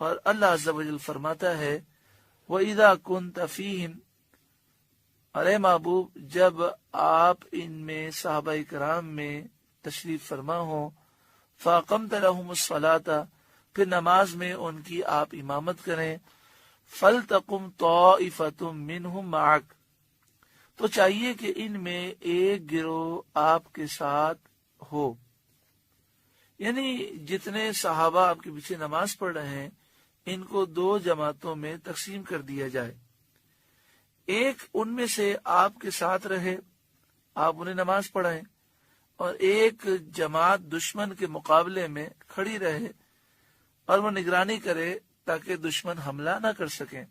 اور اللہ عز و جل فرماتا ہے وَإِذَا كُنْتَ فِيهِمْ، اور اے محبوب جب آپ ان میں صحابہ کرام میں تشریف فرما ہو، فَأَقَمْتَ لَهُمُ الصَّلَاةَ، پھر نماز میں ان کی آپ امامت کریں، فَلْتَقُمْ طَائِفَةٌ مِّنْهُمْ مَعَكَ، تو چاہیے کہ ان میں ایک گروہ آپ کے ساتھ ہو، یعنی جتنے صحابہ آپ کے پیچھے نماز پڑھ رہے ہیں ان کو دو جماعتوں میں تقسیم کر دیا جائے، ایک ان میں سے آپ کے ساتھ رہے، آپ انہیں نماز پڑھائیں، اور ایک جماعت دشمن کے مقابلے میں کھڑی رہے اور وہ نگرانی کرے تاکہ دشمن حملہ نہ کر سکیں۔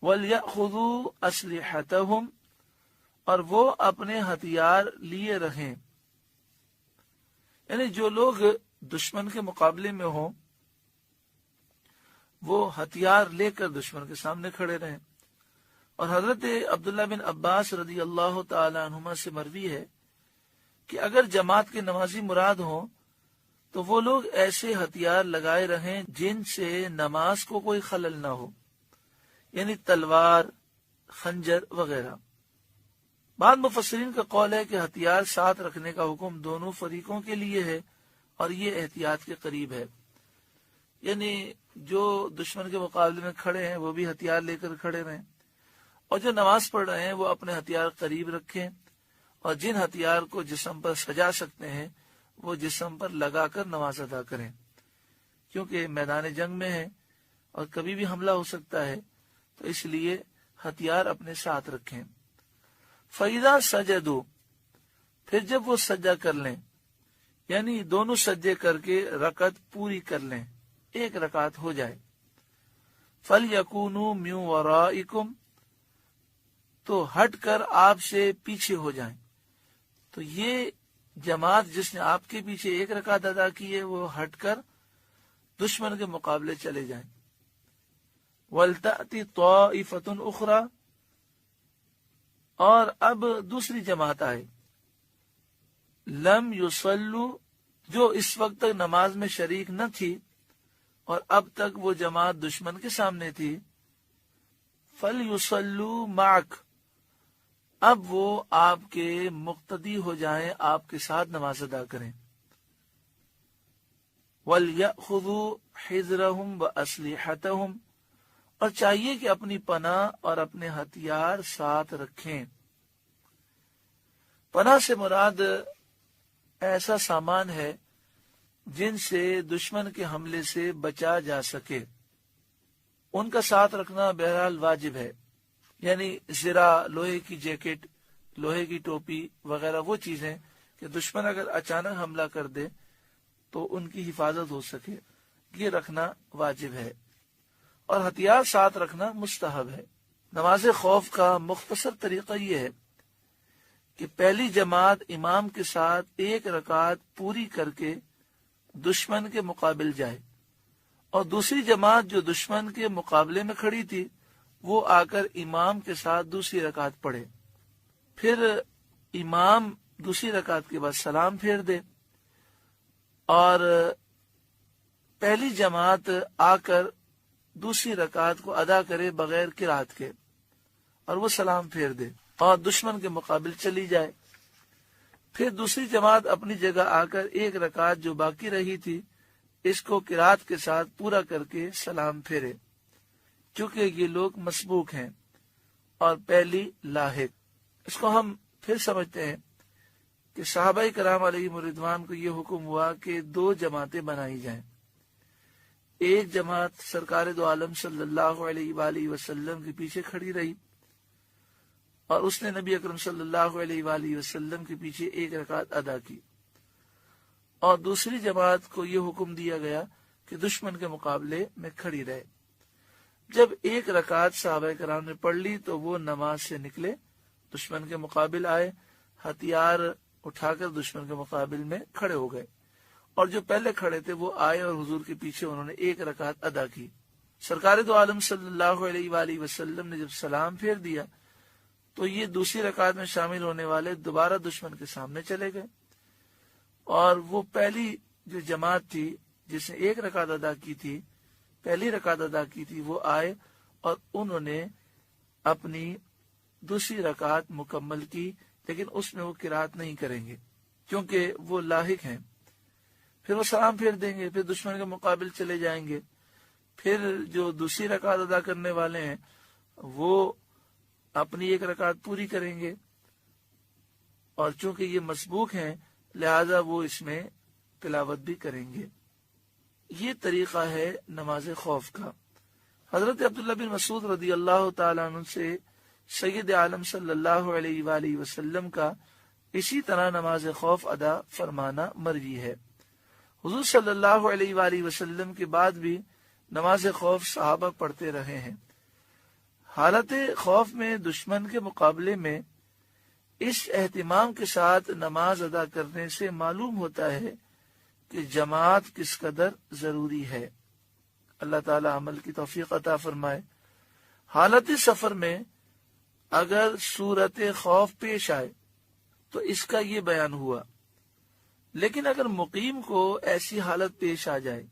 وَلْيَأْخُذُوا أَسْلِحَتَهُمْ، اور وہ اپنے ہتھیار لیے رہیں، یعنی جو لوگ دشمن کے مقابلے میں ہوں وہ ہتھیار لے کر دشمن کے سامنے کھڑے رہیں۔ اور حضرت عبداللہ بن عباس رضی اللہ تعالی عنہما سے مروی ہے کہ اگر جماعت کے نمازی مراد ہوں تو وہ لوگ ایسے ہتھیار لگائے رہیں جن سے نماز کو کوئی خلل نہ ہو، یعنی تلوار، خنجر وغیرہ۔ بعض مفسرین کا قول ہے کہ ہتھیار ساتھ رکھنے کا حکم دونوں فریقوں کے لیے ہے اور یہ احتیاط کے قریب ہے، یعنی جو دشمن کے مقابلے میں کھڑے ہیں وہ بھی ہتھیار لے کر کھڑے رہیں، اور جو نماز پڑھ رہے ہیں وہ اپنے ہتھیار قریب رکھیں، اور جن ہتھیار کو جسم پر سجا سکتے ہیں وہ جسم پر لگا کر نماز ادا کریں، کیونکہ میدان جنگ میں ہے اور کبھی بھی حملہ ہو سکتا ہے، تو اس لیے ہتھیار اپنے ساتھ رکھیں۔ فَإِذَا سَجَدُوا، پھر جب وہ سجدہ کر لیں، یعنی دونوں سجدے کر کے رکعت پوری کر لیں، ایک رکعت ہو جائے، فَلْيَكُونُوا مِن وَرَائِكُمْ، تو ہٹ کر آپ سے پیچھے ہو جائیں۔ تو یہ جماعت جس نے آپ کے پیچھے ایک رکعت ادا کی ہے وہ ہٹ کر دشمن کے مقابلے چلے جائیں۔ وَلْتَأْتِ طَائِفَةٌ أُخْرَى، اور اب دوسری جماعت آئے، لم یصلوا، جو اس وقت تک نماز میں شریک نہ تھی اور اب تک وہ جماعت دشمن کے سامنے تھی، فَلْيُصَلُّوا مَعَكَ، اب وہ آپ کے مقتدی ہو جائیں، آپ کے ساتھ نماز ادا کریں۔ وَلْيَأْخُذُوا حِذْرَهُمْ وَأَسْلِحَتَهُمْ، اور چاہیے کہ اپنی پناہ اور اپنے ہتھیار ساتھ رکھیں۔ پناہ سے مراد ایسا سامان ہے جن سے دشمن کے حملے سے بچا جا سکے، ان کا ساتھ رکھنا بہرحال واجب ہے، یعنی زرہ، لوہے کی جیکٹ، لوہے کی ٹوپی وغیرہ، وہ چیزیں کہ دشمن اگر اچانک حملہ کر دے تو ان کی حفاظت ہو سکے، یہ رکھنا واجب ہے، اور ہتھیار ساتھ رکھنا مستحب ہے۔ نماز خوف کا مختصر طریقہ یہ ہے کہ پہلی جماعت امام کے ساتھ ایک رکعت پوری کر کے دشمن کے مقابل جائے، اور دوسری جماعت جو دشمن کے مقابلے میں کھڑی تھی وہ آ کر امام کے ساتھ دوسری رکعت پڑھے، پھر امام دوسری رکعت کے بعد سلام پھیر دے، اور پہلی جماعت آ کر دوسری رکعت کو ادا کرے بغیر قرات کے، اور وہ سلام پھیر دے اور دشمن کے مقابل چلی جائے، پھر دوسری جماعت اپنی جگہ آ کر ایک رکعت جو باقی رہی تھی اس کو قرات کے ساتھ پورا کر کے سلام پھیرے، چونکہ یہ لوگ مسبوق ہیں اور پہلی لاحق۔ اس کو ہم پھر سمجھتے ہیں کہ صحابہ کرام علیہم رضوان کو یہ حکم ہوا کہ دو جماعتیں بنائی جائیں، ایک جماعت سرکار دو عالم صلی اللہ علیہ وآلہ وسلم کے پیچھے کھڑی رہی اور اس نے نبی اکرم صلی اللہ علیہ وآلہ وسلم کے پیچھے ایک رکعت ادا کی، اور دوسری جماعت کو یہ حکم دیا گیا کہ دشمن کے مقابلے میں کھڑی رہے۔ جب ایک رکعت صحابہ کرام نے پڑھ لی تو وہ نماز سے نکلے، دشمن کے مقابل آئے، ہتھیار اٹھا کر دشمن کے مقابل میں کھڑے ہو گئے، اور جو پہلے کھڑے تھے وہ آئے اور حضور کے پیچھے انہوں نے ایک رکعت ادا کی۔ سرکار دو عالم صلی اللہ علیہ وآلہ وسلم نے جب سلام پھیر دیا تو یہ دوسری رکعت میں شامل ہونے والے دوبارہ دشمن کے سامنے چلے گئے، اور وہ پہلی جو جماعت تھی جس نے ایک رکعت ادا کی تھی پہلی رکعت ادا کی تھی وہ آئے اور انہوں نے اپنی دوسری رکعت مکمل کی، لیکن اس میں وہ قرات نہیں کریں گے کیونکہ وہ لاحق ہیں۔ پھر وہ سلام پھیر دیں گے، پھر دشمن کے مقابل چلے جائیں گے۔ پھر جو دوسری رکعت ادا کرنے والے ہیں وہ اپنی ایک رکعت پوری کریں گے، اور چونکہ یہ مسبوق ہیں لہذا وہ اس میں تلاوت بھی کریں گے۔ یہ طریقہ ہے نماز خوف کا۔ حضرت عبداللہ بن مسعود رضی اللہ تعالیٰ عنہ سے سید عالم صلی اللہ علیہ وآلہ وسلم کا اسی طرح نماز خوف ادا فرمانا مروی ہے۔ حضور صلی اللہ علیہ وآلہ وسلم کے بعد بھی نماز خوف صحابہ پڑھتے رہے ہیں۔ حالت خوف میں دشمن کے مقابلے میں اس اہتمام کے ساتھ نماز ادا کرنے سے معلوم ہوتا ہے کہ جماعت کس قدر ضروری ہے۔ اللہ تعالی عمل کی توفیق عطا فرمائے۔ حالت سفر میں اگر صورت خوف پیش آئے تو اس کا یہ بیان ہوا، لیکن اگر مقیم کو ایسی حالت پیش آ جائے،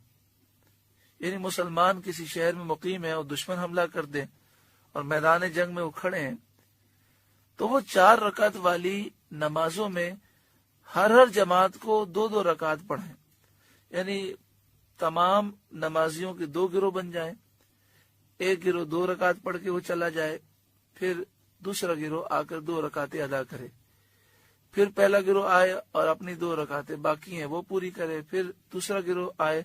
یعنی مسلمان کسی شہر میں مقیم ہے اور دشمن حملہ کر دیں اور میدان جنگ میں وہ کھڑے ہیں، تو وہ 4 رکعت والی نمازوں میں ہر جماعت کو 2 رکعت پڑھیں، یعنی تمام نمازیوں کے 2 گروہ بن جائیں۔ ایک گروہ 2 رکعت پڑھ کے وہ چلا جائے، پھر دوسرا گروہ آ کر 2 رکعتیں ادا کرے، پھر پہلا گروہ آئے اور اپنی 2 رکعتیں باقی ہیں وہ پوری کرے، پھر دوسرا گروہ آئے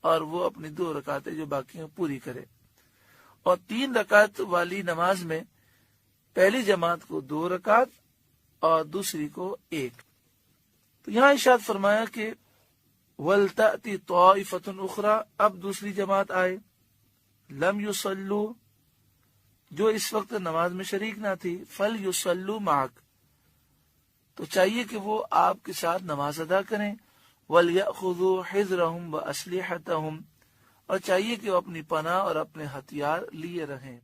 اور وہ اپنی 2 رکعتیں جو باقی ہیں پوری کرے۔ اور 3 رکعت والی نماز میں پہلی جماعت کو 2 رکعت اور دوسری کو 1۔ تو یہاں ارشاد فرمایا کہ وَلْتَأْتِ طَائِفَةٌ أُخْرَى، اب دوسری جماعت آئے، لم يُصَلُّوا، جو اس وقت نماز میں شریک نہ تھی، فَلْيُصَلُّوا مَعَكَ، تو چاہیے کہ وہ آپ کے ساتھ نماز ادا کریں، وَلْيَأْخُذُوا حِذْرَهُمْ وَأَسْلِحَتَهُمْ، اور چاہیے کہ وہ اپنی پناہ اور اپنے ہتھیار لیے رہیں۔